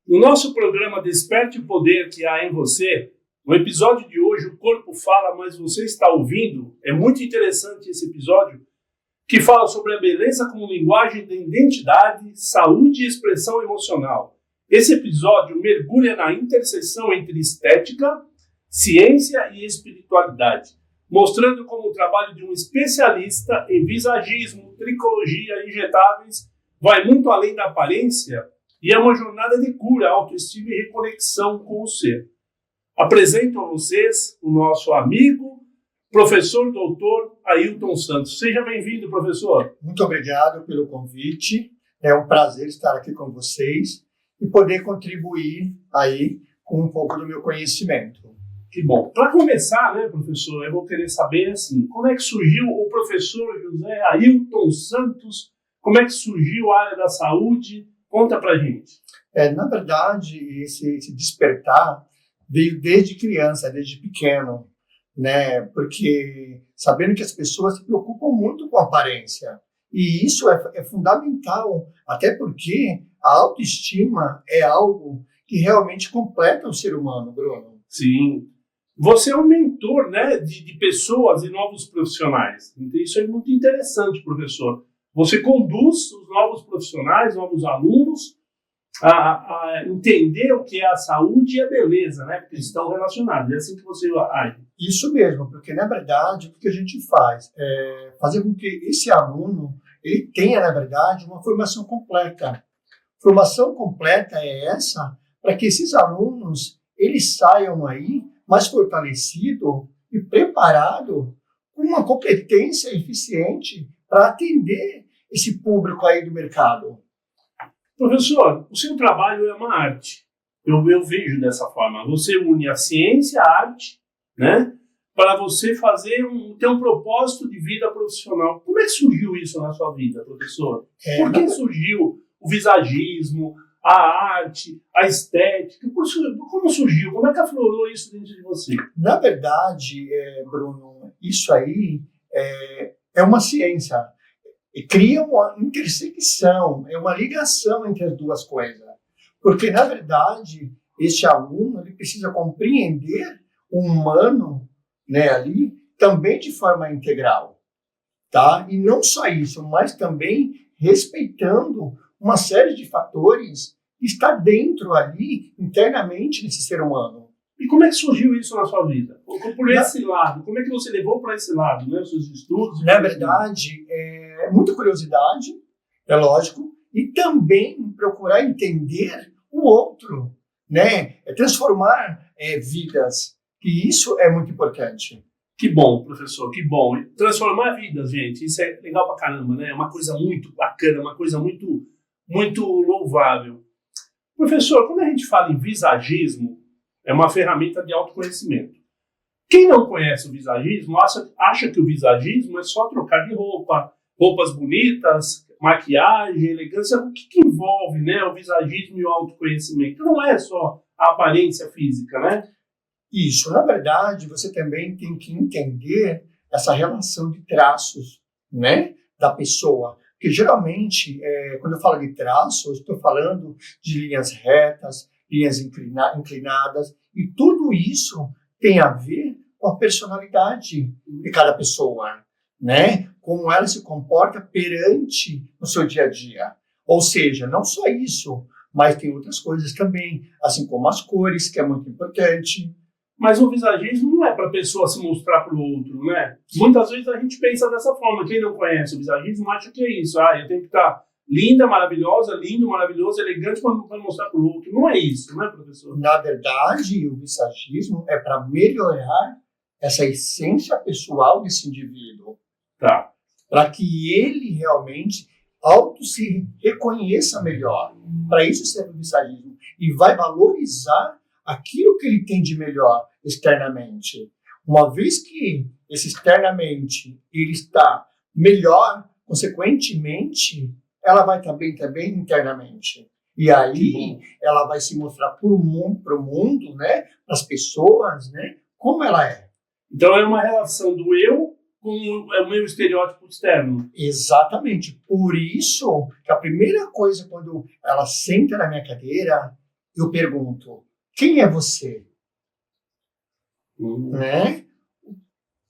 No nosso programa Desperte o Poder que há em você, no episódio de hoje, o corpo fala, mas você está ouvindo. É muito interessante esse episódio, que fala sobre a beleza como linguagem da identidade, saúde e expressão emocional. Esse episódio mergulha na interseção entre estética, ciência e espiritualidade, mostrando como o trabalho de um especialista em visagismo, tricologia e injetáveis vai muito além da aparência e é uma jornada de cura, autoestima e reconexão com o ser. Apresento a vocês o nosso amigo, professor doutor Ailton Santos. Seja bem-vindo, professor. Muito obrigado pelo convite. É um prazer estar aqui com vocês e poder contribuir aí com um pouco do meu conhecimento. Que bom. Para começar, né, professor, eu vou querer saber, assim, como é que surgiu o professor José Ailton Santos? Como é que surgiu a área da saúde? Conta pra gente. Na verdade, esse despertar veio desde criança, desde pequeno, né? Porque sabendo que as pessoas se preocupam muito com a aparência. E isso é fundamental, até porque a autoestima é algo que realmente completa o ser humano, Bruno. Sim. Você é um mentor, né, de pessoas e novos profissionais. Então, isso é muito interessante, professor. Você conduz os novos profissionais, novos alunos, a entender o que é a saúde e a beleza, né? Porque estão relacionados. É assim que você age. Isso mesmo, porque, na verdade, o que a gente faz é fazer com que esse aluno ele tenha, na verdade, uma formação completa. Formação completa é essa para que esses alunos eles saiam aí mais fortalecidos e preparados com uma competência eficiente para atender esse público aí do mercado. Professor, o seu trabalho é uma arte. Eu vejo dessa forma. Você une a ciência, a arte, né? Para você ter um propósito de vida profissional. Como é que surgiu isso na sua vida, professor? Por que surgiu o visagismo, a arte, a estética? Como surgiu? Como é que aflorou isso dentro de você? Na verdade, Bruno, isso aí é uma ciência. E cria uma intersecção, é uma ligação entre as duas coisas. Porque, na verdade, este aluno ele precisa compreender o humano, né, ali também de forma integral. Tá? E não só isso, mas também respeitando uma série de fatores que está dentro ali, internamente, desse ser humano. E como é que surgiu isso na sua vida? Por esse lado, como é que você levou para esse lado, né? Os seus estudos? Na verdade, muita curiosidade, é lógico, e também procurar entender o outro, né? Transformar vidas, e isso é muito importante. Que bom, professor, que bom. Transformar vidas, gente, isso é legal pra caramba, né? É uma coisa muito bacana, uma coisa muito, muito louvável. Professor, quando a gente fala em visagismo, é uma ferramenta de autoconhecimento. Quem não conhece o visagismo acha que o visagismo é só trocar de roupa, roupas bonitas, maquiagem, elegância. O que envolve, né, o visagismo e o autoconhecimento? Não é só a aparência física, né? Isso. Na verdade, você também tem que entender essa relação de traços, né, da pessoa. Porque, geralmente, quando eu falo de traços, eu estou falando de linhas retas, linhas inclinadas, e tudo isso tem a ver com a personalidade de cada pessoa, né? Como ela se comporta perante o seu dia a dia. Ou seja, não só isso, mas tem outras coisas também, assim como as cores, que é muito importante. Mas o visagismo não é para a pessoa se mostrar para o outro, né? Muitas vezes a gente pensa dessa forma. Quem não conhece o visagismo acha que é isso. Eu tenho que estar linda, maravilhosa, lindo, maravilhoso, elegante para mostrar para o outro. Não é isso, né, professor? Na verdade, o visagismo é para melhorar essa essência pessoal desse indivíduo. Tá. Para que ele realmente se reconheça melhor. Para isso serve o visagismo. E vai valorizar aquilo que ele tem de melhor externamente. Uma vez que esse externamente ele está melhor, consequentemente, ela vai estar bem também internamente. E aí ela vai se mostrar para o mundo, né, para as pessoas, né, como ela é. Então é uma relação do eu com o meu estereótipo externo. Exatamente. Por isso que a primeira coisa, quando ela senta na minha cadeira, eu pergunto, quem é você? Né?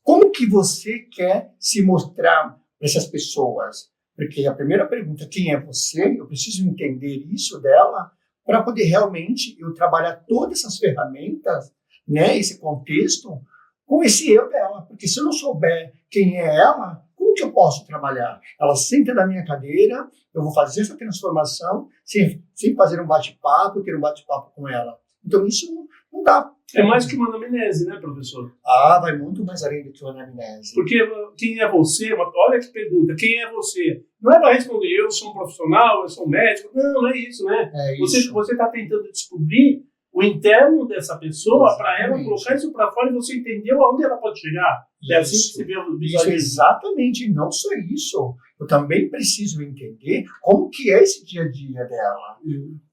Como que você quer se mostrar para essas pessoas? Porque a primeira pergunta, quem é você? Eu preciso entender isso dela para poder realmente eu trabalhar todas essas ferramentas, né, esse contexto, com esse eu dela. Porque se eu não souber quem é ela, como que eu posso trabalhar? Ela senta na minha cadeira, eu vou fazer essa transformação sem fazer um bate-papo, ter um bate-papo com ela. Então isso não dá. É mais que uma anamnese, né, professor? Vai muito mais além do que uma anamnese. Porque quem é você? Olha que pergunta, quem é você? Não é para responder, eu sou um profissional, eu sou um médico. Não é isso, né? Você está tentando descobrir o interno dessa pessoa para ela colocar isso para fora e você entendeu aonde ela pode chegar. Isso. É assim que você vê o visualismo. Exatamente, e não só isso. Eu também preciso entender como que é esse dia a dia dela.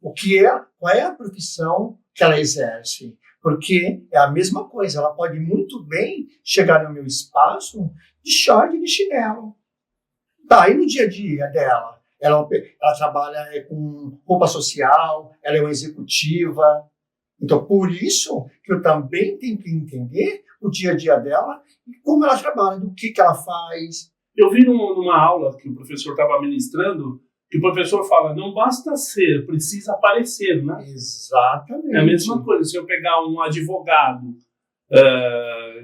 Qual é a profissão que ela exerce. Porque é a mesma coisa, ela pode muito bem chegar no meu espaço de short e de chinelo. Tá, e no dia a dia dela? Ela trabalha com roupa social, ela é uma executiva. Então, por isso que eu também tenho que entender o dia a dia dela e como ela trabalha, do que ela faz. Eu vi numa aula que o professor estava ministrando, que o professor fala, não basta ser, precisa aparecer, né? Exatamente. É a mesma coisa, se eu pegar um advogado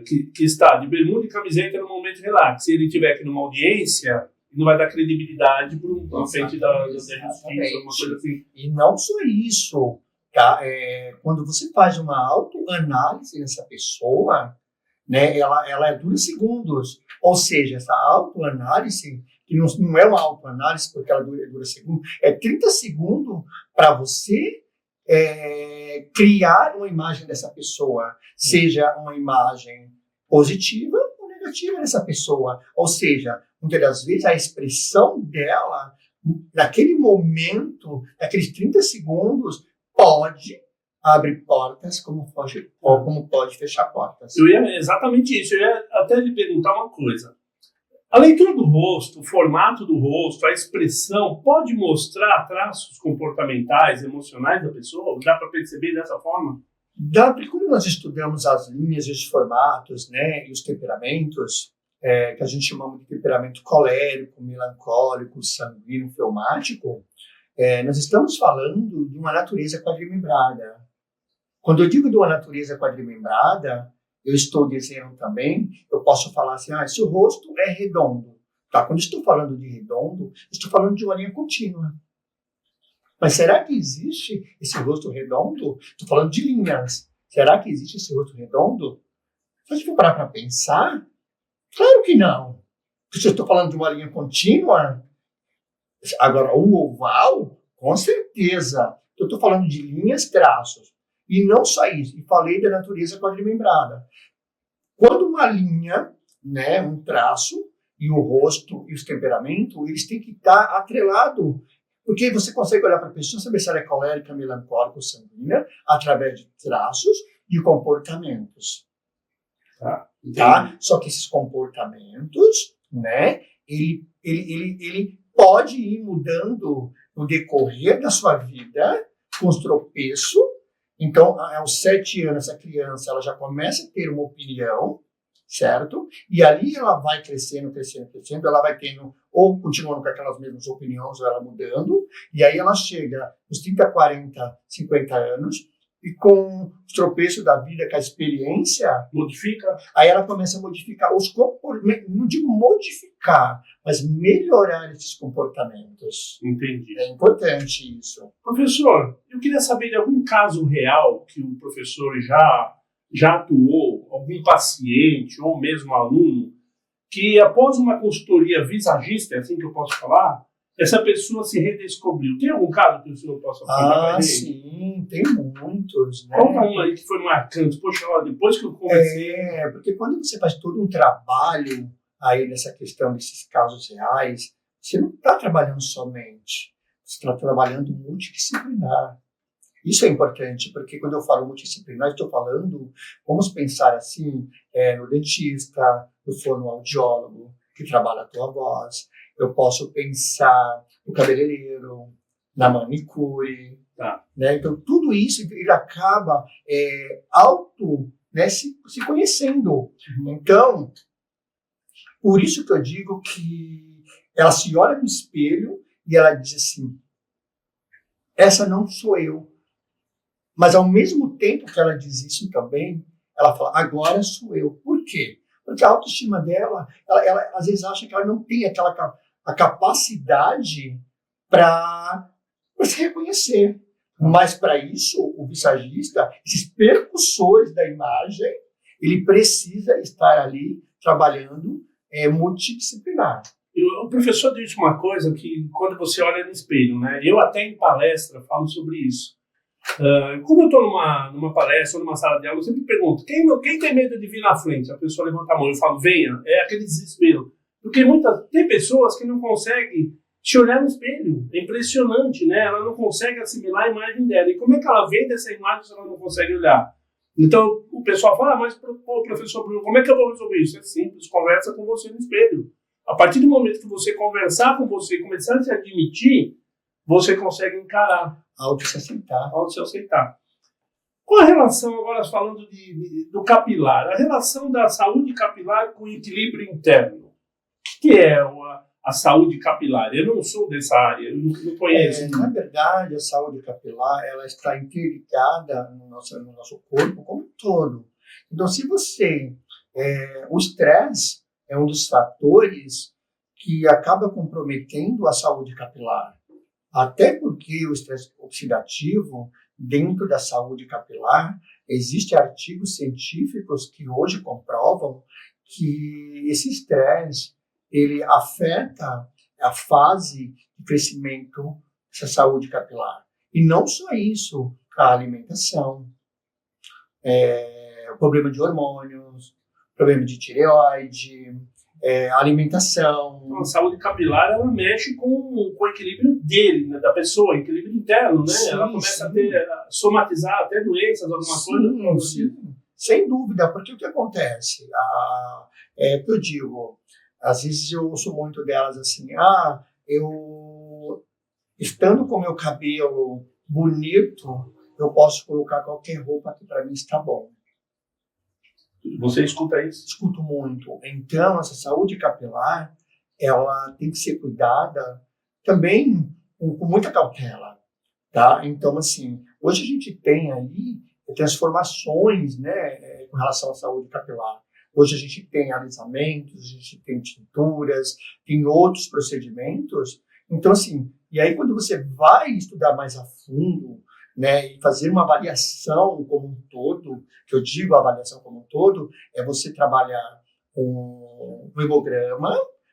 que está de bermuda e camiseta no momento de relax, se ele estiver aqui numa audiência, não vai dar credibilidade para uma frente da justiça, alguma coisa assim. E não só isso, tá? Quando você faz uma autoanálise nessa pessoa, né, ela dura segundos. Ou seja, essa autoanálise, que não é uma autoanálise porque ela dura segundos, é 30 segundos para você criar uma imagem dessa pessoa, seja uma imagem positiva ou negativa dessa pessoa. Ou seja, muitas das vezes a expressão dela, naquele momento, naqueles 30 segundos, pode abrir portas como pode fechar portas. Exatamente isso. Eu ia até lhe perguntar uma coisa. A leitura do rosto, o formato do rosto, a expressão, pode mostrar traços comportamentais, emocionais da pessoa? Dá para perceber dessa forma? Dá, porque quando nós estudamos as linhas e os formatos, né, e os temperamentos, que a gente chama de temperamento colérico, melancólico, sanguíneo, fleumático, nós estamos falando de uma natureza quadrimembrada. Quando eu digo de uma natureza quadrimembrada, eu estou dizendo também, eu posso falar assim, se o rosto é redondo. Tá? Quando eu estou falando de redondo, eu estou falando de uma linha contínua. Mas será que existe esse rosto redondo? Estou falando de linhas. Será que existe esse rosto redondo? Se a gente for parar para pensar, claro que não. Porque se eu estou falando de uma linha contínua, agora o oval, com certeza. Eu estou falando de linhas, traços. E não só isso, e falei da natureza quadrimembrada. Quando uma linha, né, um traço, e o rosto e os temperamentos, eles têm que estar atrelados. Porque você consegue olhar para a pessoa, saber se ela é colérica, melancólica ou sanguínea, através de traços e comportamentos. Tá? Só que esses comportamentos, né, ele pode ir mudando no decorrer da sua vida, com os tropeços. Então, aos 7 anos, essa criança ela já começa a ter uma opinião, certo? E ali ela vai crescendo, ela vai tendo, ou continuando com aquelas mesmas opiniões, ou ela mudando, e aí ela chega aos 30, 40, 50 anos, e com os tropeços da vida, com a experiência, modifica. Aí ela começa a modificar os comportamentos, não digo modificar, mas melhorar esses comportamentos. Entendi. É importante isso. Professor, eu queria saber de algum caso real que o professor já atuou, algum paciente ou mesmo aluno, que após uma consultoria visagista, é assim que eu posso falar, essa pessoa se redescobriu. Tem algum caso que o senhor possa falar? Sim, tem muitos. Né? Conta um aí que foi marcante. Poxa, depois que eu comecei... porque quando você faz todo um trabalho aí nessa questão desses casos reais, você não está trabalhando somente, você está trabalhando multidisciplinar. Isso é importante, porque quando eu falo multidisciplinar, estou falando, vamos pensar assim, no dentista, no fonoaudiólogo, que trabalha a tua voz. Eu posso pensar no cabeleireiro, na manicure, Tá. Né? Então, tudo isso ele acaba né, se conhecendo. Então, por isso que eu digo que ela se olha no espelho e ela diz assim, essa não sou eu. Mas, ao mesmo tempo que ela diz isso também, ela fala, agora sou eu. Por quê? Porque a autoestima dela, ela às vezes acha que ela não tem a capacidade para se reconhecer. Mas, para isso, o visagista, esses percussores da imagem, ele precisa estar ali trabalhando multidisciplinar. O professor disse uma coisa que, quando você olha no espelho, né? Eu até em palestra falo sobre isso. Como eu estou numa palestra ou numa sala de aula, eu sempre pergunto, quem tem medo de vir na frente? A pessoa levanta a mão, eu falo, venha. É aquele desespero. Porque tem pessoas que não conseguem se olhar no espelho. É impressionante, né? Ela não consegue assimilar a imagem dela. E como é que ela vê dessa imagem se ela não consegue olhar? Então, o pessoal fala, mas, professor Bruno, como é que eu vou resolver isso? É simples, conversa com você no espelho. A partir do momento que você conversar com você e começar a se admitir, você consegue encarar. Auto-se aceitar. Qual a relação, agora falando do capilar, a relação da saúde capilar com o equilíbrio interno? O que é a saúde capilar? Eu não sou dessa área, eu não conheço. Na verdade, a saúde capilar ela está interligada no nosso corpo como um todo. Então, se você... o estresse é um dos fatores que acaba comprometendo a saúde capilar. Até porque o estresse oxidativo, dentro da saúde capilar, existem artigos científicos que hoje comprovam que esse estresse ele afeta a fase de crescimento dessa saúde capilar. E não só isso, a alimentação, o problema de hormônios, problema de tireoide, alimentação. Então, a saúde capilar, ela mexe com o equilíbrio dele, né, da pessoa, equilíbrio interno, né? Sim, ela começa a somatizar até doenças, alguma coisa. Sim, sem dúvida, porque o que acontece? Eu digo, às vezes eu ouço muito delas assim, eu estando com meu cabelo bonito, eu posso colocar qualquer roupa que para mim está bom. Você escuta isso? Escuto muito. Então, essa saúde capilar, ela tem que ser cuidada também com muita cautela, tá? Então, assim, hoje a gente tem aí transformações, né, com relação à saúde capilar. Hoje a gente tem alisamentos, a gente tem tinturas, tem outros procedimentos. Então, assim, e aí quando você vai estudar mais a fundo, né, e fazer uma avaliação como um todo, que eu digo avaliação como um todo, é você trabalhar com um hemograma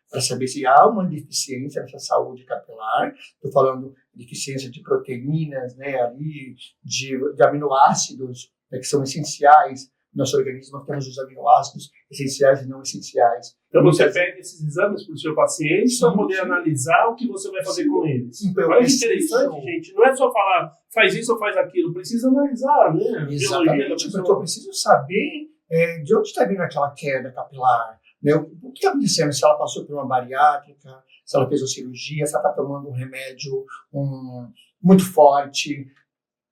para saber se há uma deficiência nessa saúde capilar. Estou falando de deficiência de proteínas, né, ali, de aminoácidos, né, que são essenciais no nosso organismo. Nós temos os aminoácidos essenciais e não essenciais. Então você pega esses exames para o seu paciente para poder analisar o que você vai fazer com eles. Olha que interessante, gente. Não é só falar, faz isso ou faz aquilo. Precisa analisar, né? Exatamente, porque eu preciso saber de onde está vindo aquela queda capilar. Né? O que está acontecendo? Se ela passou por uma bariátrica, se ela fez uma cirurgia, se ela está tomando um remédio muito forte.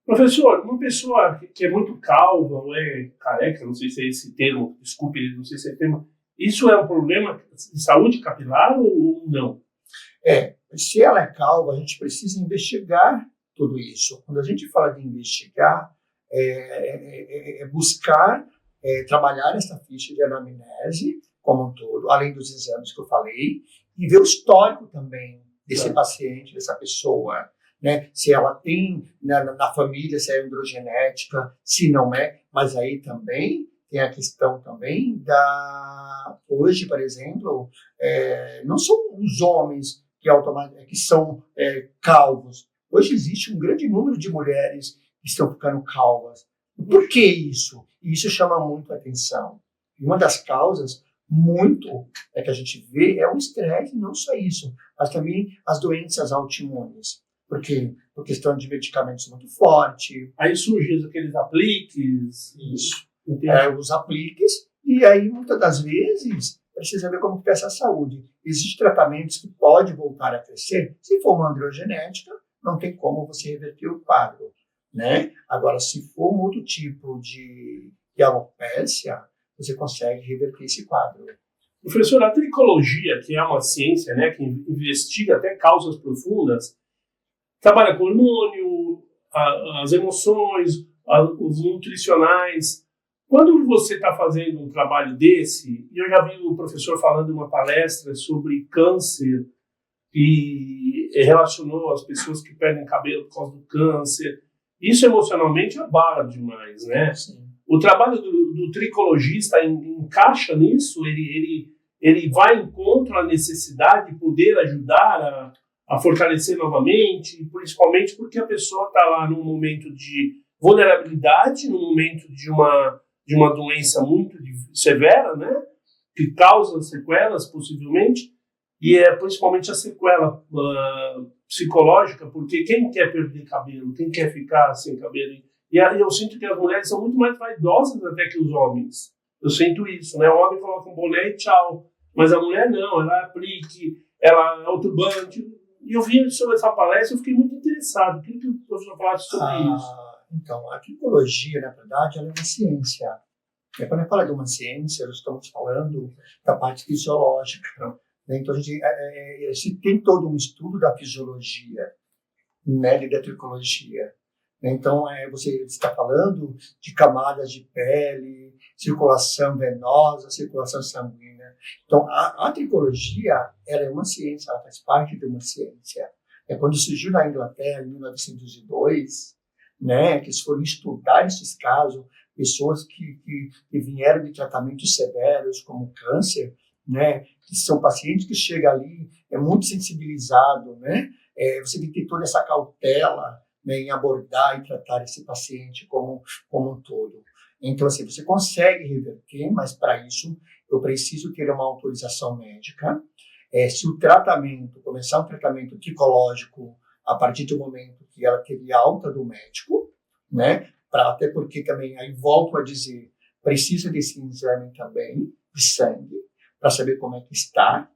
Professor, uma pessoa que é muito calva ou é careca, não sei se é esse termo, desculpe, não sei se é termo, isso é um problema de saúde capilar ou não? Se ela é calva, a gente precisa investigar tudo isso. Quando a gente fala de investigar, buscar trabalhar essa ficha de anamnese como um todo, além dos exames que eu falei, e ver o histórico também desse paciente, dessa pessoa, né? Se ela tem na família, se é androgenética, se não é, mas aí também tem a questão também hoje, por exemplo, não são os homens que são calvos. Hoje existe um grande número de mulheres que estão ficando calvas. Por que isso? E isso chama muito a atenção. E uma das causas que a gente vê é o estresse, não só isso, mas também as doenças autoimunes. Porque por questão de medicamentos muito forte. Aí surgem aqueles apliques. Isso. Os apliques. E aí, muitas das vezes, precisa ver como está essa saúde. Existem tratamentos que podem voltar a crescer. Se for uma androgenética, não tem como você reverter o quadro, né? Agora, se for um outro tipo de alopécia, você consegue reverter esse quadro. Professor, a tricologia, que é uma ciência, né, que investiga até causas profundas, trabalha com hormônio, as emoções, os nutricionais. Quando você está fazendo um trabalho desse, e eu já vi o professor falando em uma palestra sobre câncer, e relacionou as pessoas que perdem cabelo por causa do câncer, isso emocionalmente abala demais, né? Sim. O trabalho do tricologista encaixa nisso, ele vai em contra a necessidade de poder ajudar a fortalecer novamente, principalmente porque a pessoa está lá num momento de vulnerabilidade, num momento de uma doença muito severa, né, que causa sequelas, possivelmente, e é principalmente a sequela psicológica, porque quem quer perder cabelo, quem quer ficar sem cabelo? E eu sinto que as mulheres são muito mais vaidosas até que os homens. Eu sinto isso, né? O homem coloca um boné e tchau. Mas a mulher não, ela aplique, ela é o turbante. E eu vi sobre essa palestra e fiquei muito interessado. Queria que o professor falasse sobre isso. Então, a tricologia, na verdade, ela é uma ciência. E quando eu falo de uma ciência, nós estamos falando da parte fisiológica. Né? Então, a gente tem todo um estudo da fisiologia, né, da tricologia. Então, você está falando de camadas de pele, circulação venosa, circulação sanguínea. Então, a tricologia, ela é uma ciência, ela faz parte de uma ciência. Quando surgiu na Inglaterra, em 1902, né, que eles foram estudar esses casos, pessoas que vieram de tratamentos severos, como câncer, né, que são pacientes que chegam ali, muito sensibilizado, né, você tem que ter toda essa cautela, né, em abordar e tratar esse paciente como um todo. Então, assim, você consegue reverter, mas para isso eu preciso ter uma autorização médica. Se o tratamento, começar um tratamento tricológico a partir do momento que ela teve alta do médico, né, até porque também, aí volto a dizer, precisa desse exame também de sangue, para saber como é que está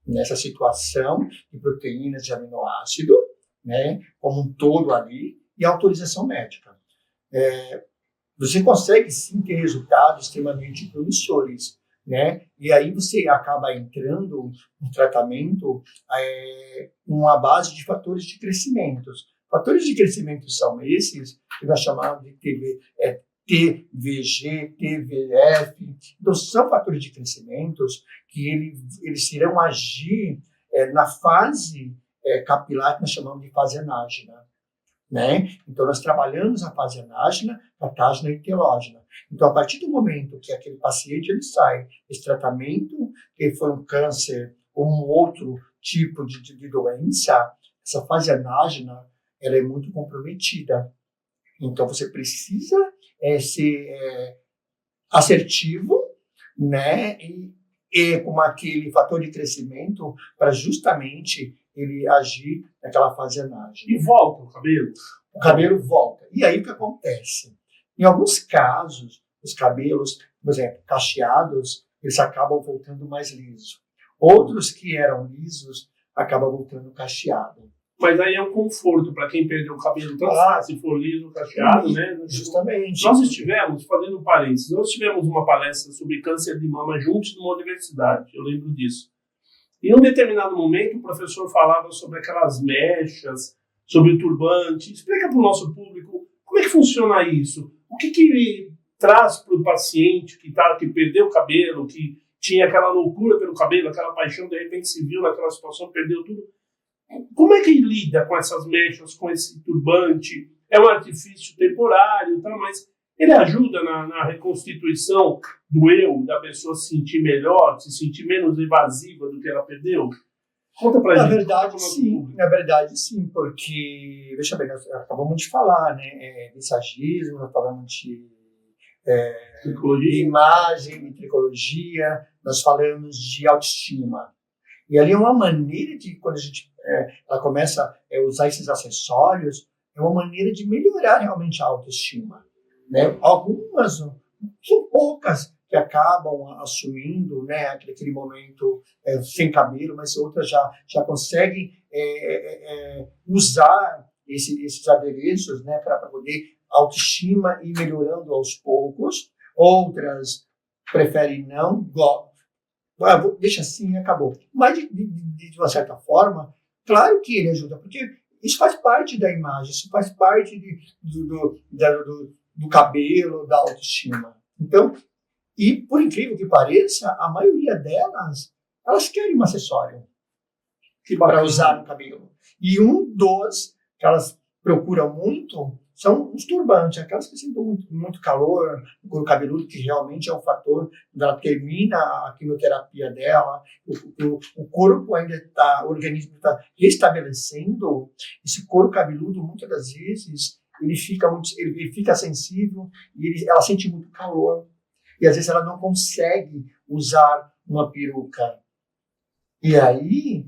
nessa situação de proteínas de aminoácido, né, como um todo ali, e autorização médica. Você consegue sim ter resultados extremamente promissores, né? E aí você acaba entrando no tratamento uma base de fatores de crescimento. Fatores de crescimento são esses que nós chamamos de TVG, TVF. Então, são fatores de crescimento que eles irão agir na fase capilar, que nós chamamos de fase anágena. Né? Então, nós trabalhamos a fase anágena, catágena e telógena. Então, a partir do momento que aquele paciente ele sai desse tratamento, que foi um câncer ou um outro tipo de doença, essa fase anágena ela é muito comprometida. Então, você precisa ser assertivo, né? E com aquele fator de crescimento para justamente ele agir naquela fase anágena. E volta o cabelo? O cabelo volta. E aí o que acontece? Em alguns casos, os cabelos, por exemplo, cacheados, eles acabam voltando mais lisos. Outros que eram lisos acabam voltando cacheado. Mas aí é um conforto para quem perdeu o cabelo, tanto faz se for liso, cacheado, né? Justamente. Nós estivemos, fazendo um parênteses, nós tivemos uma palestra sobre câncer de mama juntos numa universidade, eu lembro disso. E em um determinado momento o professor falava sobre aquelas mechas, sobre o turbante. Explica para o nosso público como é que funciona isso. O que traz para o paciente que perdeu o cabelo, que tinha aquela loucura pelo cabelo, aquela paixão, de repente se viu naquela situação, perdeu tudo. Como é que lida com essas mechas, com esse turbante? É um artifício temporário, tá? Mas ele ajuda na reconstituição do eu, da pessoa se sentir melhor, se sentir menos evasiva do que ela perdeu? Conta pra gente. Na verdade, sim, porque, veja bem, nós acabamos de falar, né, mensagismo, nós falamos de imagem, de tricologia, nós falamos de autoestima. E ali é uma maneira de, quando a gente ela começa a usar esses acessórios, é uma maneira de melhorar realmente a autoestima. Né? Algumas, são poucas que acabam assumindo, né, aquele momento sem cabelo, mas outras já conseguem usar esses adereços, né, para poder autoestima ir melhorando aos poucos. Outras preferem não, deixa assim e acabou. Mas, de uma certa forma, claro que ele ajuda, porque isso faz parte da imagem, isso faz parte do cabelo, da autoestima. Então, e por incrível que pareça, a maioria delas, elas querem um acessório para usar no cabelo. E um dos que elas procuram muito são os turbantes, aquelas que sentem muito calor, o couro cabeludo, que realmente é um fator, quando ela termina a quimioterapia dela, o corpo ainda está, o organismo está restabelecendo, esse couro cabeludo, muitas das vezes, ele fica sensível e ela sente muito calor. E às vezes ela não consegue usar uma peruca. E aí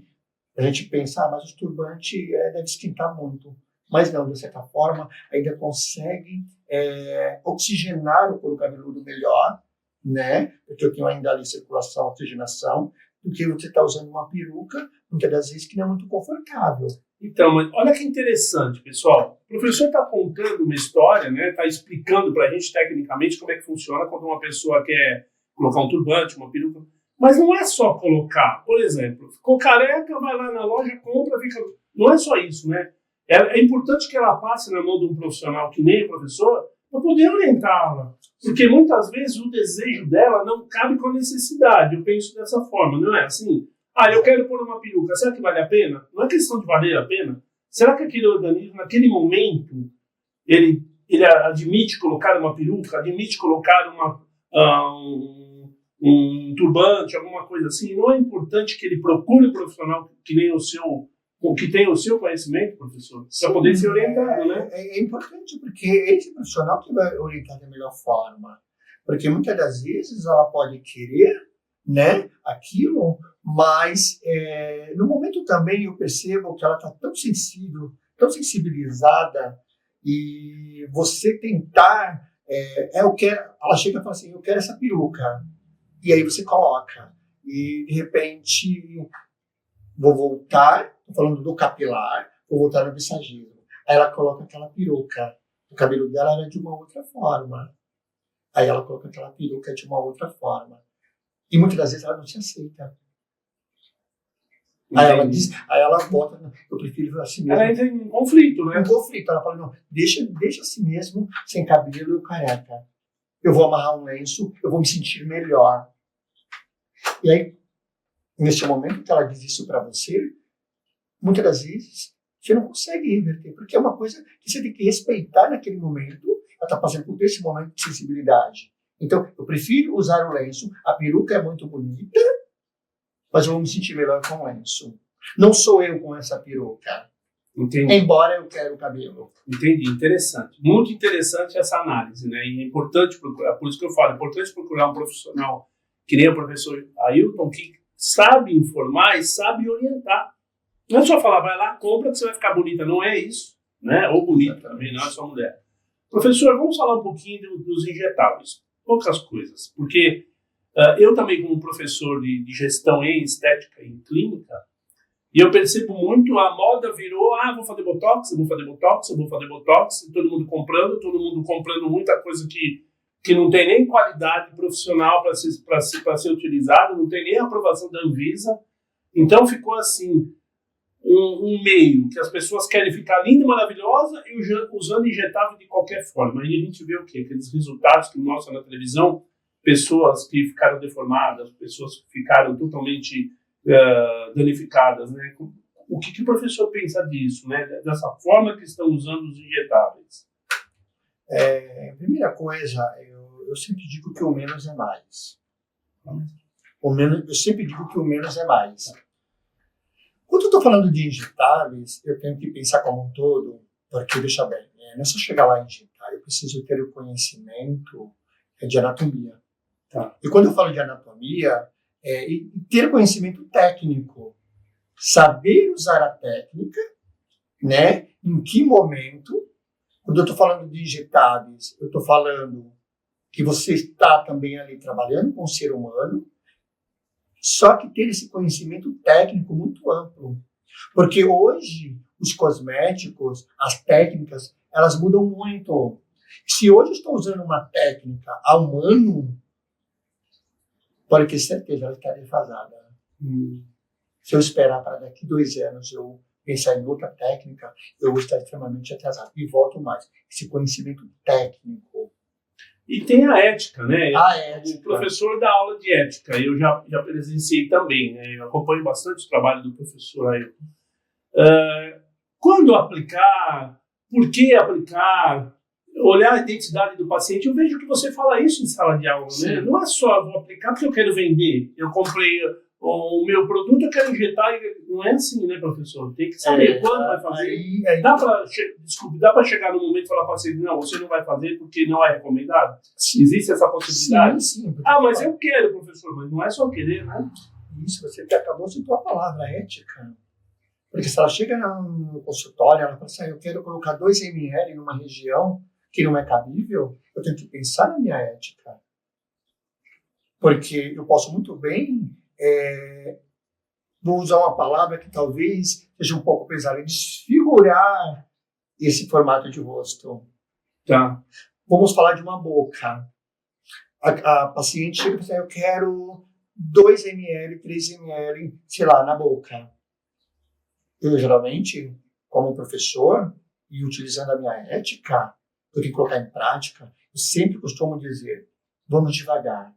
a gente pensa, mas o turbante deve esquentar muito. Mas não, de certa forma, ainda consegue oxigenar o couro cabeludo melhor, né? Porque eu tenho ainda ali circulação, oxigenação, do que você está usando uma peruca, muitas das vezes, que não é muito confortável. Então, mas olha que interessante, pessoal. O professor está contando uma história, né? Está explicando para a gente tecnicamente como é que funciona quando uma pessoa quer colocar um turbante, uma peruca. Mas não é só colocar. Por exemplo, ficou careca, vai lá na loja, compra, fica... Não é só isso, né? É importante que ela passe na mão de um profissional que nem o professor para poder orientá-la. Porque muitas vezes o desejo dela não cabe com a necessidade. Eu penso dessa forma, não é assim? Eu quero pôr uma peruca, será que vale a pena? Não é questão de valer a pena. Será que aquele organismo, naquele momento, ele admite colocar uma peruca, admite colocar um turbante, alguma coisa assim? Não é importante que ele procure um profissional que nem o seu, que tenha o seu conhecimento, professor, para poder ser orientado, né? É importante, porque é esse profissional que vai orientar da melhor forma. Porque muitas das vezes ela pode querer, né, aquilo, mas no momento também eu percebo que ela está tão sensível, tão sensibilizada, e você tentar, ela chega e fala assim, eu quero essa peruca, e aí você coloca, e de repente vou voltar, estou falando do capilar, vou voltar no massagismo, aí ela coloca aquela peruca, o cabelo dela era de uma outra forma, aí ela coloca aquela peruca de uma outra forma. E muitas das vezes ela não se aceita. Aí ela diz, aí ela bota, eu prefiro assim mesmo. Ela entra em conflito, né? Em conflito. Ela fala, não, deixa assim mesmo, sem cabelo e careca. Eu vou amarrar um lenço, eu vou me sentir melhor. E aí, nesse momento que ela diz isso para você, muitas das vezes você não consegue reverter, porque é uma coisa que você tem que respeitar naquele momento. Ela está passando por esse momento de sensibilidade. Então, eu prefiro usar o lenço, a peruca é muito bonita, mas eu vou me sentir melhor com o lenço. Não sou eu com essa peruca. Entendi. Embora eu quero o cabelo. Entendi, interessante. Muito interessante essa análise, né? E é importante procurar, por isso que eu falo, é importante procurar um profissional que nem o professor Ailton, que sabe informar e sabe orientar. Não é só falar, vai lá, compra que você vai ficar bonita. Não é isso, né? Ou bonita também, não é só mulher. Professor, vamos falar um pouquinho dos injetáveis. Poucas coisas, porque eu também como professor de gestão em estética e em clínica, e eu percebo muito, a moda virou, vou fazer botox, vou fazer botox, vou fazer botox, e todo mundo comprando muita coisa que não tem nem qualidade profissional para ser utilizada, não tem nem aprovação da Anvisa. Então ficou assim, um meio que as pessoas querem ficar linda, maravilhosa e usando injetável de qualquer forma. Aí a gente vê o quê? Aqueles resultados que mostram na televisão, pessoas que ficaram deformadas, pessoas que ficaram totalmente danificadas, né? O que o professor pensa disso, né? Dessa forma que estão usando os injetáveis? Primeira coisa, eu sempre digo que o menos é mais. Eu sempre digo que o menos é mais. Quando eu estou falando de injetáveis, eu tenho que pensar como um todo, porque, veja bem, não é só chegar lá e injetar, eu preciso ter o conhecimento de anatomia. Tá. E quando eu falo de anatomia, ter conhecimento técnico, saber usar a técnica, né? Em que momento, quando eu estou falando de injetáveis, eu estou falando que você está também ali trabalhando com o ser humano, só que ter esse conhecimento técnico muito amplo. Porque hoje, os cosméticos, as técnicas, elas mudam muito. Se hoje eu estou usando uma técnica há um ano, pode ter certeza, ela está defasada. Se eu esperar para daqui 2 anos eu pensar em outra técnica, eu vou estar extremamente atrasado. E volto mais, esse conhecimento técnico. E tem a ética, né? A ética. O professor dá aula de ética, eu já presenciei também, né? Eu acompanho bastante o trabalho do professor aí. Quando aplicar, por que aplicar, olhar a identidade do paciente, eu vejo que você fala isso em sala de aula, né? Não é só vou aplicar porque eu quero vender, eu comprei o meu produto, eu quero injetar, não é assim, né, professor? Tem que saber quando vai fazer. Dá para chegar no momento e falar para o paciente, não, você não vai fazer porque não é recomendado? Sim. Existe essa possibilidade? Sim. Mas eu quero, professor, mas não é só querer, né? Isso, você acabou de citar a palavra ética. Porque se ela chega no consultório, ela fala assim, eu quero colocar 2 ml numa região que não é cabível, eu tenho que pensar na minha ética. Porque eu posso muito bem, vou usar uma palavra que talvez seja um pouco pesada, desfigurar esse formato de rosto. Tá. Vamos falar de uma boca. A paciente chega e fala, eu quero 2 ml, 3 ml, sei lá, na boca. Eu, geralmente, como professor, e utilizando a minha ética, eu tenho que colocar em prática, eu sempre costumo dizer, vamos devagar.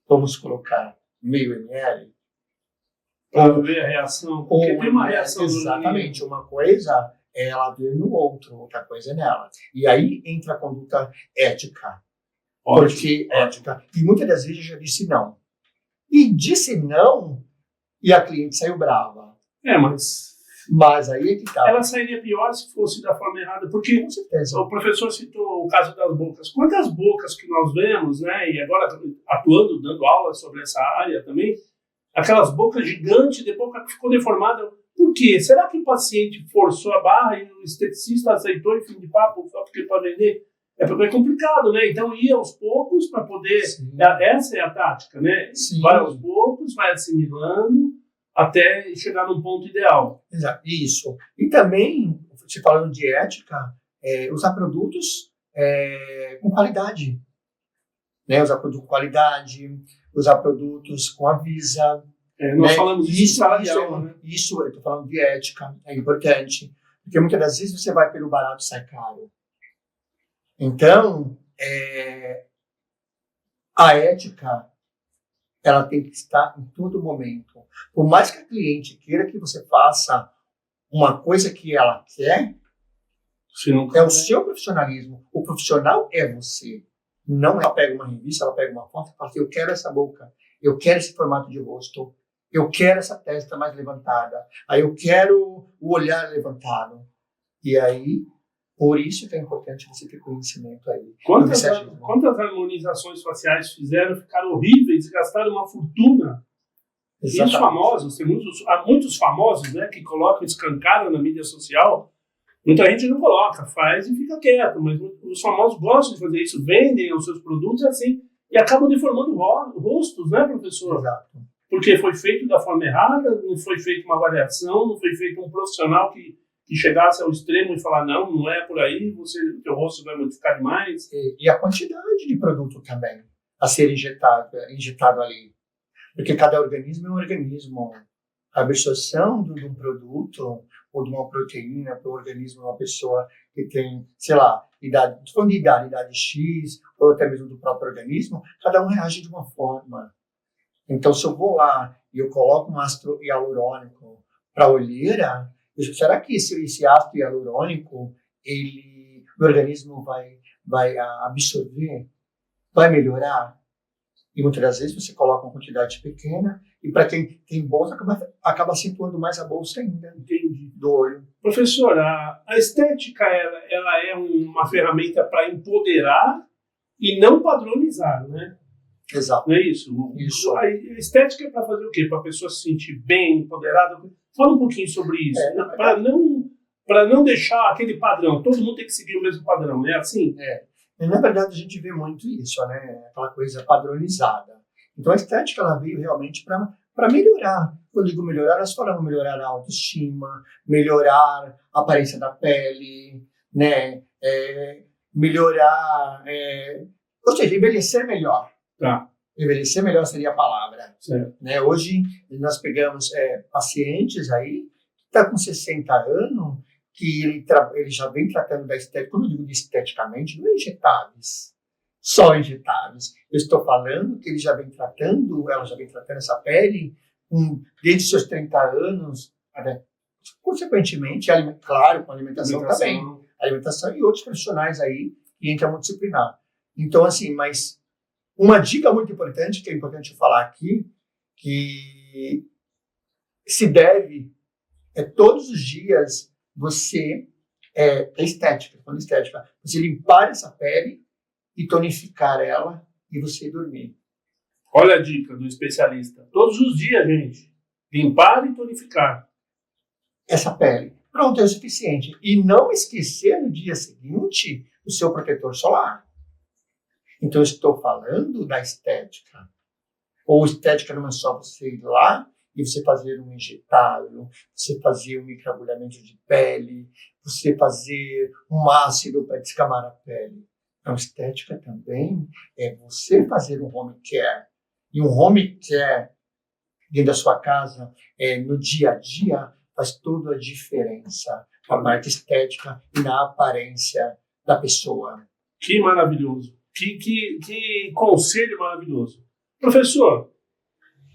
Vamos colocar meio ml. Para ver a reação. Porque tem uma reação. Exatamente. Uma coisa é ela ver no outro, outra coisa é nela. E aí entra a conduta ética. Ótimo. Porque ética. E muitas das vezes eu já disse não. E disse não, e a cliente saiu brava. Mas aí é que tá. Ela sairia pior se fosse da forma errada, porque com certeza. O professor citou o caso das bocas. Quantas bocas que nós vemos, né? E agora atuando, dando aula sobre essa área também, aquelas bocas gigantes, de boca que ficou deformada. Por quê? Será que o paciente forçou a barra e o esteticista aceitou e fim de papo só porque para vender? É porque é complicado, né? Então ia aos poucos para poder. Essa é a tática, né? Sim. Vai aos poucos, vai assimilando até chegar num ponto ideal. Exato, isso. E também, se falando de ética, usar produtos com qualidade. Né? Usar produto com qualidade, usar produtos com Anvisa. Nós falamos disso em sala de aula, né? Isso, eu estou falando de ética, é importante. Porque muitas das vezes você vai pelo barato e sai caro. Então, a ética, ela tem que estar em todo momento. Por mais que a cliente queira que você faça uma coisa que ela quer, é o seu profissionalismo. O profissional é você. Não ela pega uma revista, ela pega uma foto e fala assim, eu quero essa boca, eu quero esse formato de rosto, eu quero essa testa mais levantada, aí eu quero o olhar levantado. E aí, por isso que é importante você ter conhecimento aí. Quantas harmonizações faciais fizeram, ficaram horríveis, gastaram uma fortuna. Exatamente. E os famosos, há muitos famosos, né, que colocam, escancaram na mídia social. Muita gente não coloca, faz e fica quieto, mas os famosos gostam de fazer isso, vendem os seus produtos assim, e acabam deformando rostos, né, professor? Exato. Porque foi feito da forma errada, não foi feita uma avaliação, não foi feito um profissional que chegasse ao extremo e falar, não é por aí, teu rosto vai modificar demais. E a quantidade de produto também a ser injetado ali. Porque cada organismo é um organismo. A absorção de um produto ou de uma proteína para o organismo de uma pessoa que tem, sei lá, idade X, ou até mesmo do próprio organismo, cada um reage de uma forma. Então, se eu vou lá e eu coloco um ácido hialurônico para a olheira, será que esse ácido hialurônico, o organismo vai absorver? Vai melhorar? E muitas das vezes você coloca uma quantidade pequena e para quem tem bolsa acaba acentuando mais a bolsa ainda. Entendi. Do olho. Professor, a estética ela é uma ferramenta para empoderar e não padronizar, né? Exato. Não é isso? Isso. A estética é para fazer o quê? Para a pessoa se sentir bem, empoderada? Fala um pouquinho sobre isso. Para não deixar aquele padrão. Todo mundo tem que seguir o mesmo padrão, é assim? Na verdade, a gente vê muito isso, né? Aquela coisa padronizada. Então, a estética ela veio realmente para melhorar. quando digo melhorar, nós falamos melhorar a autoestima, melhorar a aparência da pele, né? Melhorar, ou seja, envelhecer melhor. Tá. Envelhecer melhor seria a palavra. Certo. Né? Hoje, nós pegamos pacientes aí, que estão com 60 anos, que ele já vem tratando da estética. Quando eu digo de esteticamente, não é injetáveis, só injetáveis. Eu estou falando que ela já vem tratando essa pele desde seus 30 anos, né? Consequentemente, claro, com alimentação também. Alimentação e outros profissionais aí que entram multidisciplinar. Então, assim, mas uma dica muito importante, que é importante falar aqui, que se deve todos os dias você, estética, falando estética, você limpar essa pele e tonificar ela e você dormir. Olha a dica do especialista. Todos os dias, gente. Limpar e tonificar essa pele. Pronto, é o suficiente. E não esquecer no dia seguinte o seu protetor solar. Então, eu estou falando da estética. Ou estética não é só você ir lá e você fazer um injetável, você fazer um microagulhamento de pele, você fazer um ácido para descamar a pele. Então, estética também é você fazer um home care. E um home care dentro da sua casa, no dia a dia, faz toda a diferença na parte estética e na aparência da pessoa. Que maravilhoso. Que conselho maravilhoso. Professor,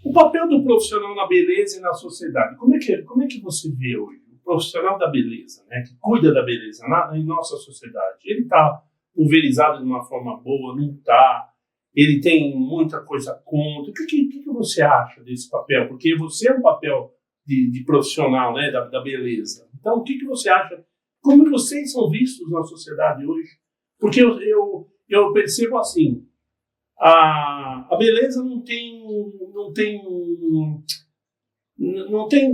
o papel do profissional na beleza e na sociedade, como é que você vê hoje? O profissional da beleza, né, que cuida da beleza em nossa sociedade, ele está pulverizado de uma forma boa, não está? Ele tem muita coisa contra. O que você acha desse papel? Porque você é um papel de profissional, né, da beleza. Então, o que você acha? Como vocês são vistos na sociedade hoje? Porque eu percebo assim, a beleza não tem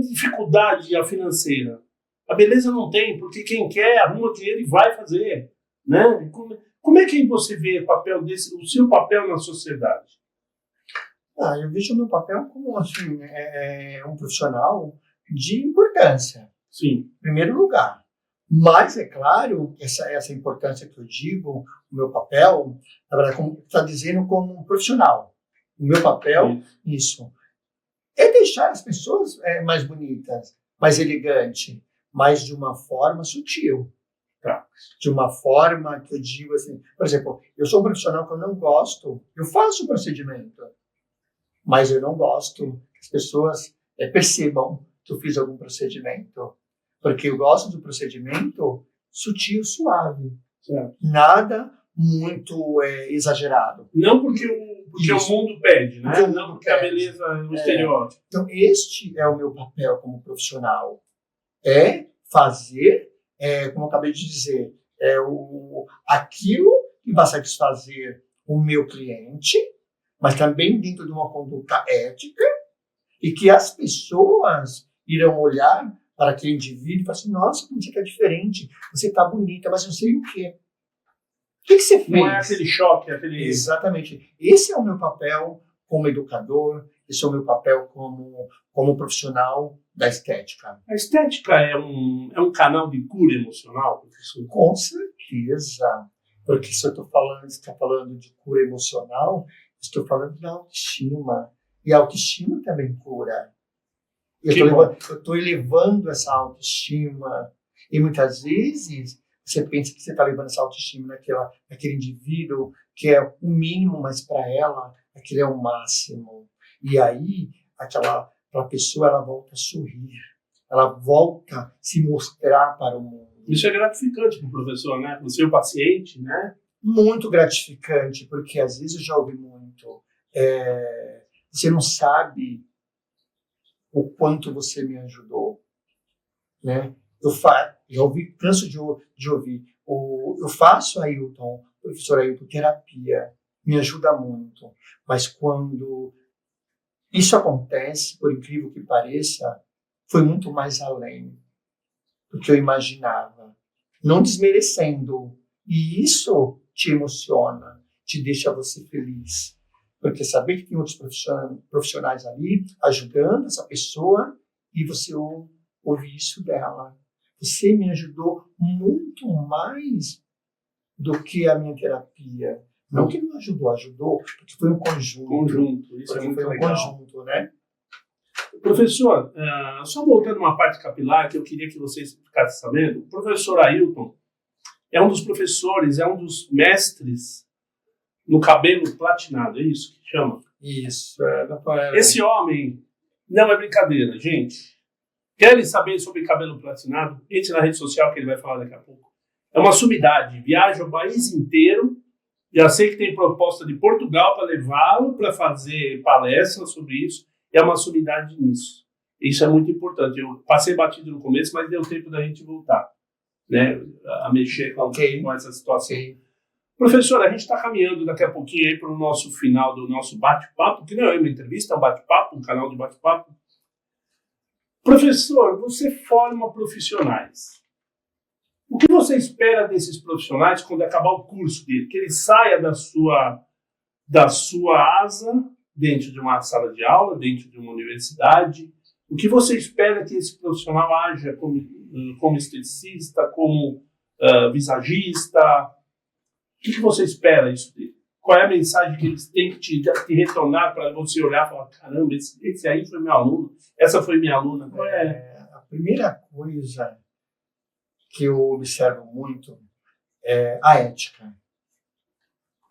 dificuldade financeira. A beleza não tem, porque quem quer arruma dinheiro e vai fazer, né? Como é que você vê o seu papel na sociedade? Eu vejo o meu papel como assim, um profissional de importância. Sim. Em primeiro lugar. Mas, é claro, essa importância que eu digo, o meu papel, na verdade, está dizendo como um profissional. O meu papel, isso, é deixar as pessoas mais bonitas, mais elegantes, mas de uma forma sutil. Tá. De uma forma que eu digo assim, por exemplo, eu sou um profissional que eu não gosto, eu faço o procedimento, mas eu não gosto que as pessoas percebam que eu fiz algum procedimento. Porque eu gosto do procedimento sutil, suave. Certo. Nada muito exagerado. Não porque o mundo pede, né? Não porque a beleza é o estereótipo. Então, este é o meu papel como profissional. É fazer, como eu acabei de dizer, aquilo que vai satisfazer o meu cliente, mas também dentro de uma conduta ética, e que as pessoas irão olhar para aquele indivíduo e falar assim, nossa, como você está diferente, você está bonita, mas não sei o quê. O que você fez? Não é aquele choque, Exatamente. Esse é o meu papel como educador, esse é o meu papel como profissional da estética. A estética é um canal de cura emocional, professor? Com certeza. Porque se eu estou falando de cura emocional, estou falando da autoestima. E a autoestima também cura. Eu estou elevando essa autoestima. E muitas vezes você pensa que você está levando essa autoestima naquele indivíduo que é o mínimo, mas para ela aquilo é o máximo. E aí aquela pessoa ela volta a sorrir. Ela volta a se mostrar para o mundo. Isso é gratificante para o professor, né? Para o seu paciente, né? Muito gratificante, porque às vezes eu já ouvi muito. Você não sabe o quanto você me ajudou, né? Canso de ouvir. Eu faço, Ailton, professor Ailton, terapia, me ajuda muito. Mas quando isso acontece, por incrível que pareça, foi muito mais além do que eu imaginava. Não desmerecendo. E isso te emociona, te deixa você feliz. Porque saber que tem outros profissionais ali ajudando essa pessoa e você ouve isso dela. Você me ajudou muito mais do que a minha terapia. Não que não ajudou, porque foi um conjunto. Isso é Porque muito foi um legal. conjunto, né? Professor, só voltando uma parte capilar que eu queria que vocês ficassem sabendo, o professor Ailton é um dos professores, é um dos mestres no cabelo platinado, é isso que chama? Isso. Esse homem não é brincadeira, gente. Querem saber sobre cabelo platinado? Entre na rede social que ele vai falar daqui a pouco. É uma sumidade, viaja o país inteiro. Já sei que tem proposta de Portugal para levá-lo para fazer palestras sobre isso. É uma sumidade nisso. Isso é muito importante. Eu passei batido no começo, mas deu tempo da gente voltar, né, a mexer com essa situação. Professor, a gente está caminhando daqui a pouquinho aí para o nosso final do nosso bate-papo, que não é uma entrevista, é um bate-papo, um canal de bate-papo. Professor, você forma profissionais. O que você espera desses profissionais quando acabar o curso dele? Que ele saia da sua asa dentro de uma sala de aula, dentro de uma universidade. O que você espera que esse profissional haja como esteticista, como visagista? O que você espera isso dele? Qual é a mensagem que eles têm que te retornar para você olhar e falar, caramba, esse aí foi meu aluno, essa foi minha aluna? Qual é? A primeira coisa que eu observo muito é a ética.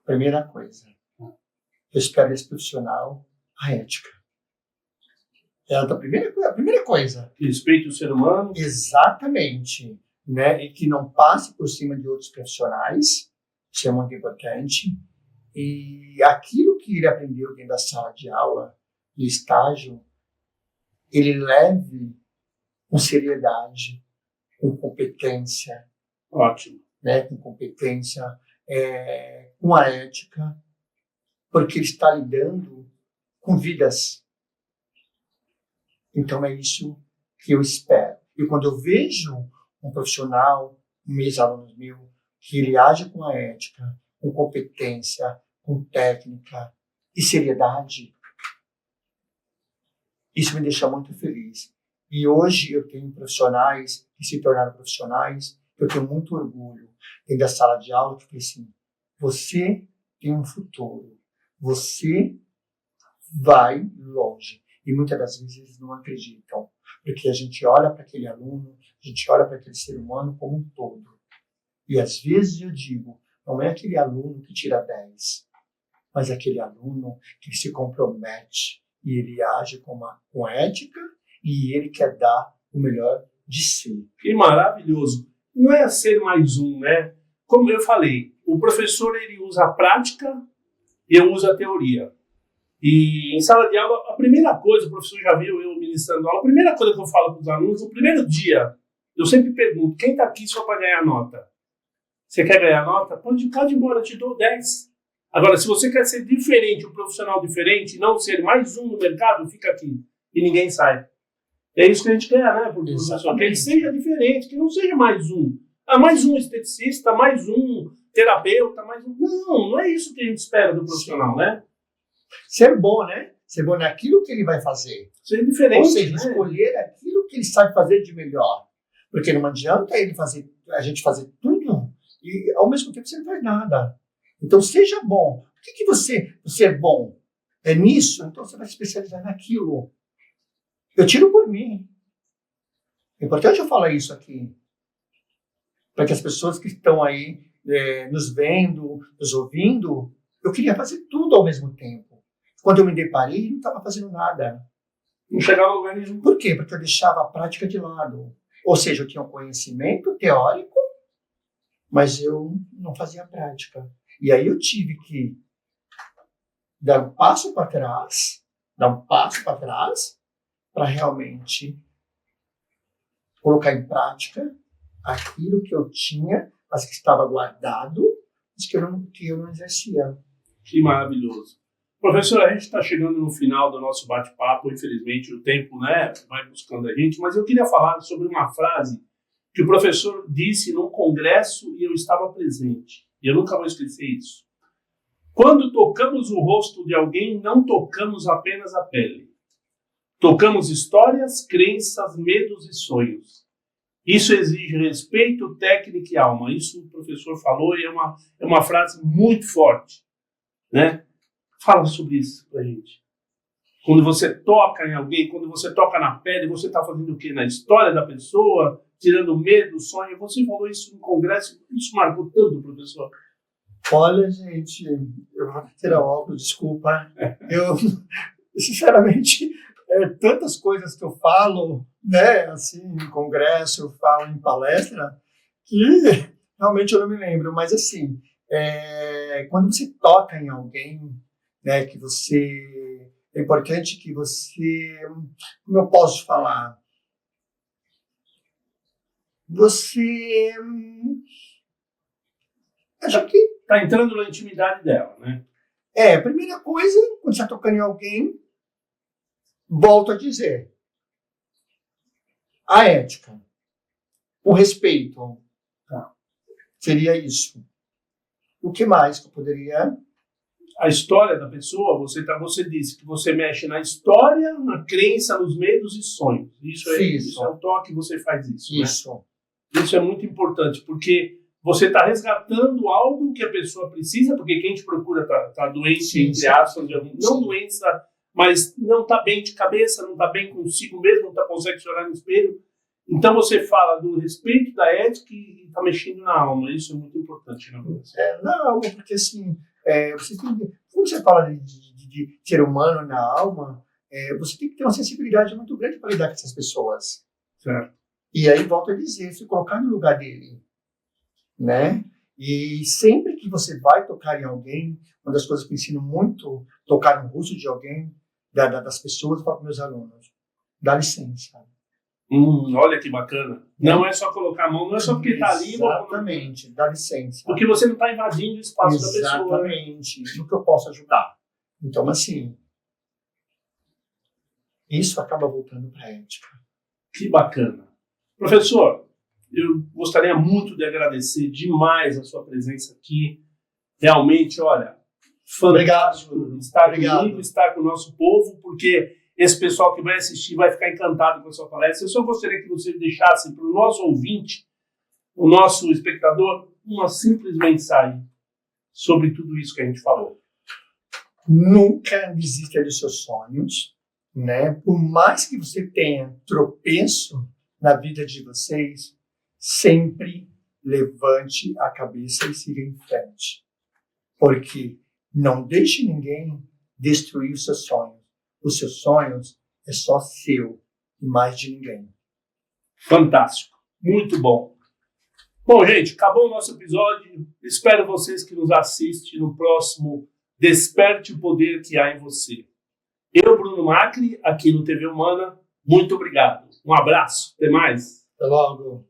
Primeira coisa. Eu espero desse profissional a ética. É a primeira coisa. Respeite o ser humano. Exatamente. Né? E que não passe por cima de outros profissionais. Isso é muito importante. E aquilo que ele aprendeu dentro da sala de aula, no estágio, ele leve com seriedade, com competência. Ótimo. Né? Com competência, com a ética, porque ele está lidando com vidas. Então é isso que eu espero. E quando eu vejo um profissional, um ex-aluno meu, que ele age com a ética, com competência, com técnica e seriedade, isso me deixa muito feliz. E hoje eu tenho profissionais que se tornaram profissionais, eu tenho muito orgulho dentro da sala de aula, que falei assim, você tem um futuro, você vai longe. E muitas das vezes eles não acreditam, porque a gente olha para aquele aluno, a gente olha para aquele ser humano como um todo. E às vezes eu digo, não é aquele aluno que tira 10, mas aquele aluno que se compromete e ele age com ética e ele quer dar o melhor de si. Que maravilhoso. Não é ser mais um, né? Como eu falei, o professor ele usa a prática e eu uso a teoria. E em sala de aula, a primeira coisa, o professor já viu eu ministrando aula, a primeira coisa que eu falo para os alunos, no primeiro dia, eu sempre pergunto, quem está aqui só para ganhar nota? Você quer ganhar nota? Pode ir embora, eu te dou 10. Agora, se você quer ser diferente, um profissional diferente, não ser mais um no mercado, fica aqui. E ninguém sai. É isso que a gente quer, né, professor? Que ele seja diferente, que não seja mais um. Mais um esteticista, mais um terapeuta, mais um... Não é isso que a gente espera do profissional, né? Ser bom, né? Ser bom naquilo que ele vai fazer. Ser diferente, ou seja, né? escolher aquilo que ele sabe fazer de melhor. Porque não adianta a gente fazer tudo e, ao mesmo tempo, você não faz nada. Então, seja bom. O que você é bom? É nisso? Então, você vai se especializar naquilo. Eu tiro por mim. É importante eu falar isso aqui. Para que as pessoas que estão aí nos vendo, nos ouvindo, eu queria fazer tudo ao mesmo tempo. Quando eu me deparei, não estava fazendo nada. Não chegava ao lugar nenhum. Por quê? Porque eu deixava a prática de lado. Ou seja, eu tinha um conhecimento teórico, mas eu não fazia prática. E aí eu tive que dar um passo para trás, para realmente colocar em prática aquilo que eu tinha, mas que estava guardado, mas que eu não exercia. Que maravilhoso. Professor, a gente está chegando no final do nosso bate-papo, infelizmente o tempo, né, vai buscando a gente, mas eu queria falar sobre uma frase que o professor disse num congresso e eu estava presente. E eu nunca vou esquecer isso. Quando tocamos o rosto de alguém, não tocamos apenas a pele. Tocamos histórias, crenças, medos e sonhos. Isso exige respeito, técnica e alma. Isso o professor falou e é uma frase muito forte, né? Fala sobre isso pra gente. Quando você toca em alguém, quando você toca na pele, você está fazendo o quê? Na história da pessoa, tirando medo, sonho. Você falou isso no congresso, isso marcou tanto, professor. Olha, gente, eu vou tirar óculos, desculpa. Eu, sinceramente, tantas coisas que eu falo, né, assim, em congresso, eu falo em palestra, que realmente eu não me lembro. Mas, assim, quando você toca em alguém, né, que você... É importante que você... Como eu posso falar? Você... Acho que... Está entrando na intimidade dela, né? A primeira coisa, quando você está tocando em alguém, volto a dizer, a ética, o respeito, tá? Seria isso. O que mais que eu poderia... A história da pessoa, você disse que você mexe na história, na crença, nos medos e sonhos. Isso é o toque, você faz isso. Isso. Né? Isso é muito importante, porque você está resgatando algo que a pessoa precisa, porque quem te procura está doente, entre aspas, não doença, mas não está bem de cabeça, não está bem consigo mesmo, não consegue se olhar no espelho. Então você fala do respeito, da ética e está mexendo na alma. Isso é muito importante, né? Não, porque assim, quando você fala de ser humano na alma, você tem que ter uma sensibilidade muito grande para lidar com essas pessoas. Certo. E aí, volto a dizer, se colocar no lugar dele, né? E sempre que você vai tocar em alguém, uma das coisas que eu ensino muito, tocar no rosto de alguém, das pessoas, eu falo para meus alunos, dá licença. Olha que bacana. Não é só colocar a mão, não é só porque está ali. Exatamente, dá licença. Porque você não está invadindo o espaço da pessoa. Exatamente, no que eu posso ajudar. Então, assim, isso acaba voltando para a ética. Que bacana. Professor, eu gostaria muito de agradecer demais a sua presença aqui. Realmente, olha, fantástico estar comigo, estar com o nosso povo, porque esse pessoal que vai assistir vai ficar encantado com a sua palestra. Eu só gostaria que você deixasse para o nosso ouvinte, o nosso espectador, uma simples mensagem sobre tudo isso que a gente falou. Nunca desista dos seus sonhos, né? Por mais que você tenha tropeço na vida de vocês, sempre levante a cabeça e siga em frente. Porque não deixe ninguém destruir os seus sonhos. Os seus sonhos é só seu e mais de ninguém. Fantástico. Muito bom. Bom, gente, acabou o nosso episódio. Espero vocês que nos assistem no próximo Desperte o Poder que há em você. Eu, Bruno Macri, aqui no TV Humana, muito obrigado. Um abraço. Até mais. Até logo.